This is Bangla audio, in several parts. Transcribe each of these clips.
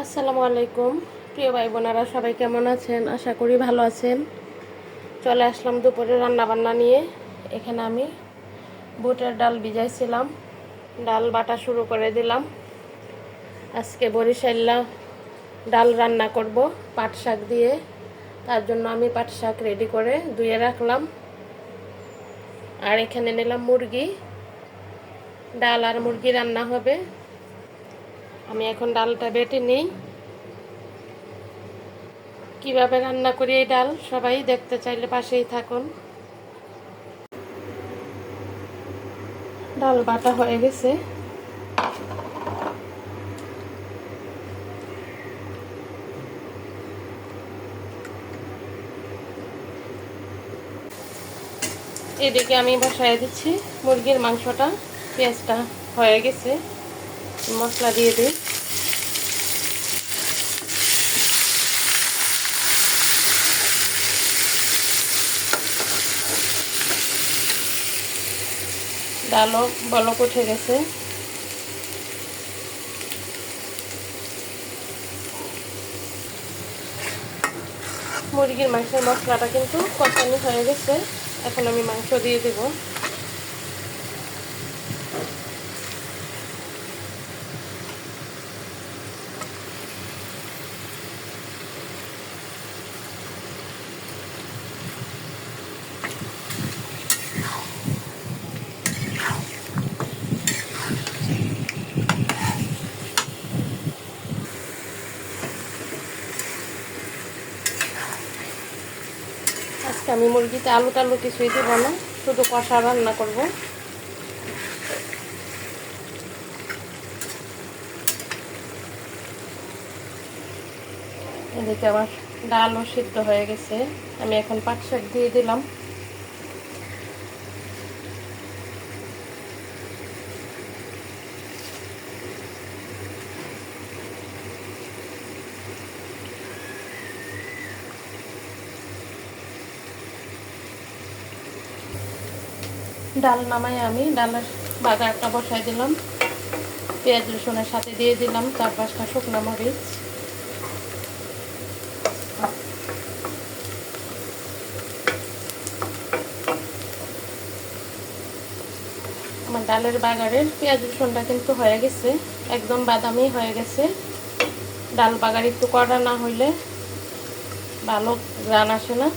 আসসালামু আলাইকুম প্রিয় ভাই বোনেরা, সবাই কেমন আছেন? আশা করি ভালো আছেন। চলে আসলাম দুপুরে রান্না বান্না নিয়ে। এখানে আমি বুটের ডাল ভিজাইছিলাম, ডাল বাটা শুরু করে দিলাম। আজকে বরিশাল্লা ডাল রান্না করব পাট শাক দিয়ে। তার জন্য আমি পাট শাক রেডি করে ধুয়ে রাখলাম। আর এখানে নিলাম মুরগি, ডাল আর মুরগি রান্না হবে। আমি এখন ডালটা বেটে নিই। কিভাবে রান্না করি এই ডাল সবাই দেখতে চাইলে পাশেই থাকুন। ডাল বাটা হয়ে গেছে। এদিকে আমি বসায় দিচ্ছি মুরগির মাংসটা। পেঁয়াজটা হয়ে গেছে, মশলা দিয়ে দিই। ডালও বলক উঠে গেছে। মুরগির মাংসের মশলাটা কিন্তু কষানো হয়ে গেছে। এখন আমি মাংস দিয়ে দেব। আজকে আমি মুরগিতে আলু টালু কিছুই দেব না, শুধু কষা রান্না করব। এদিকে আমার ডালও সিদ্ধ হয়ে গেছে। আমি এখন পাট শাক দিয়ে দিলাম। ডাল নামাই আমি ডালের বাগারটা বসাই দিলাম। পেঁয়াজ রসুনের সাথে দিয়ে দিলাম 4-5টা শুকনো মরিচ। আমার ডালের বাগারের পেঁয়াজ রসুনটা কিন্তু হয়ে গেছে, একদম বাদামি হয়ে গেছে। ডাল বাগার একটু কড়া না হইলে ভালো গ্রান আসে না।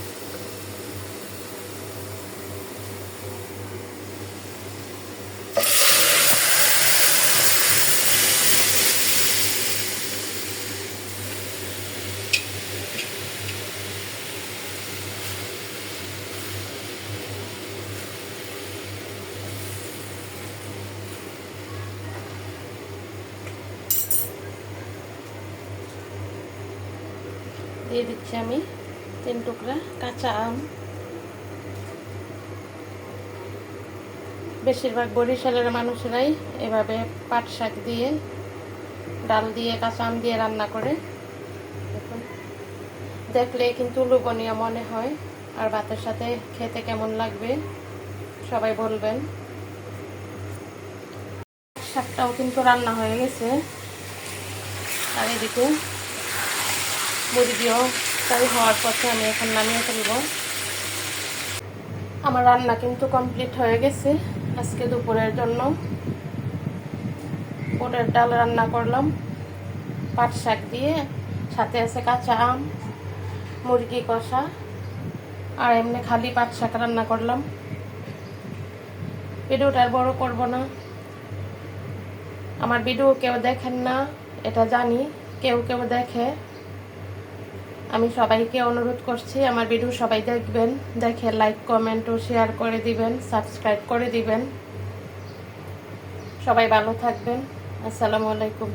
দিয়ে দিচ্ছি আমি 3 টুকরা কাঁচা আম। বেশিরভাগ বরিশালের মানুষেরাই এভাবে পাট শাক দিয়ে, ডাল দিয়ে, কাঁচা আম দিয়ে রান্না করে। দেখলে কিন্তু লোভনীয় মনে হয়, আর ভাতের সাথে খেতে কেমন লাগবে সবাই বলবেন। শাকটাও কিন্তু রান্না হয়ে গেছে। আর এদিকে মুরগিও তাই হওয়ার পথে আমি এখন নামিয়ে ফেলব। আমার রান্না কিন্তু কমপ্লিট হয়ে গেছে। আজকে দুপুরের জন্য বুটের ডাল রান্না করলাম পাট শাক দিয়ে, সাথে আছে কাঁচা আম, মুরগি কষা, আর এমনি খালি পাট শাক রান্না করলাম। ভিডিওটা আর বড় করব না। আমার ভিডিও কেউ দেখেন না এটা জানি, কেউ কেউ দেখে। আমি সবাইকে অনুরোধ করছি আমার ভিডিও সবাই দেখবেন, দেখে লাইক কমেন্ট ও শেয়ার করে দিবেন, সাবস্ক্রাইব করে দিবেন। সবাই ভালো থাকবেন। আসসালামু আলাইকুম।